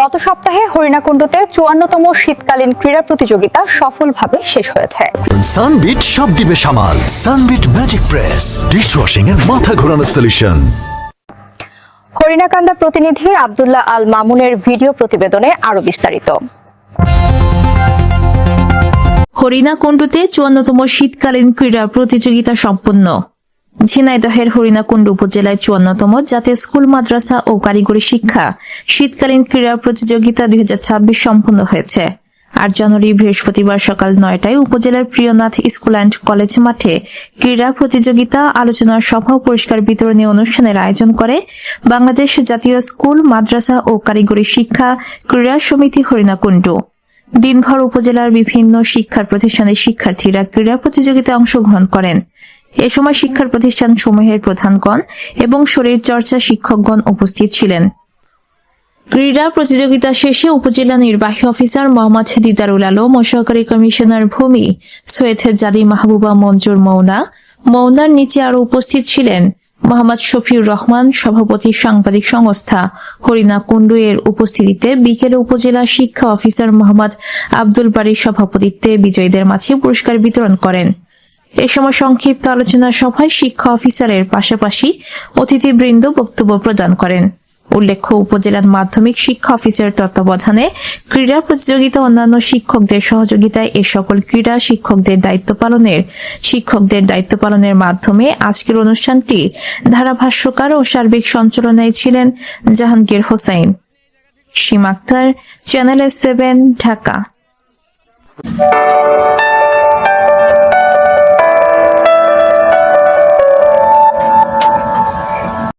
গত সপ্তাহে হরিণাকুণ্ডুতে ৫৪তম শীতকালীন ক্রীড়া প্রতিযোগিতা সফলভাবে শেষ হয়েছে। সানবিট সব দিবে সামাল। সানবিট ম্যাজিক প্রেস ডিশওয়াশিং এর মাথা ঘোরানো সলিউশন। হরিণাকান্দা প্রতিনিধি আব্দুল্লাহ আল মামুনের ভিডিও প্রতিবেদনে আরো বিস্তারিত। হরিণাকুণ্ডুতে ৫৪তম শীতকালীন ক্রীড়া প্রতিযোগিতা সম্পন্ন। ঝিনাইদহের হরিণাকুণ্ডু উপজেলায় ৫৪তম জাতীয় স্কুল মাদ্রাসা ও কারিগরি শিক্ষা শীতকালীন ক্রীড়া প্রতিযোগিতা ২০২৬ সম্পন্ন হয়েছে। ৮ জানুয়ারি বৃহস্পতিবার সকাল ৯টায় উপজেলার প্রিয়নাথ স্কুল অ্যান্ড কলেজ মাঠে ক্রীড়া প্রতিযোগিতা, আলোচনা সভা ও পুরস্কার বিতরণী অনুষ্ঠানের আয়োজন করে বাংলাদেশ জাতীয় স্কুল মাদ্রাসা ও কারিগরি শিক্ষা ক্রীড়া সমিতি হরিণাকুণ্ডু। দিনভর উপজেলার বিভিন্ন শিক্ষা প্রতিষ্ঠানের শিক্ষার্থীরা ক্রীড়া প্রতিযোগিতায় অংশগ্রহণ করেন। এ সময় শিক্ষা প্রতিষ্ঠান সমূহের প্রধানগণ এবং শরীরচর্চা শিক্ষকগণ উপস্থিত ছিলেন। ক্রীড়া প্রতিযোগিতা শেষে উপজেলা নির্বাহী অফিসার মোহাম্মদ দিদারুল আলম ও সহকারী কমিশনার ভূমি সৈয়দ জাদি মাহবুবা মঞ্জুর মৌনার নিচে আরো উপস্থিত ছিলেন মোহাম্মদ শফিউর রহমান, সভাপতি সাংবাদিক সংস্থা হরিণাকুণ্ডু এর উপস্থিতিতে বিকেলে উপজেলা শিক্ষা অফিসার মোহাম্মদ আব্দুল বারীর সভাপতিত্বে বিজয়ীদের মাঝে পুরস্কার বিতরণ করেন। এ সময় সংক্ষিপ্ত আলোচনা সভায় শিক্ষা অফিসারের পাশাপাশি অতিথিবৃন্দ বক্তব্য প্রদান করেন। উল্লেখ্য, উপজেলার মাধ্যমিক শিক্ষা অফিসারের তত্ত্বাবধানে ক্রীড়া প্রতিযোগিতা অন্যান্য শিক্ষকদের সহযোগিতায় এ সকল ক্রীড়া শিক্ষকদের দায়িত্ব পালনের মাধ্যমে আজকের অনুষ্ঠানটি ধারাভাষ্যকার ও সার্বিক সঞ্চালনায় ছিলেন জাহাঙ্গীর হোসাইন। সীমা আক্তার, চ্যানেল 7, ঢাকা।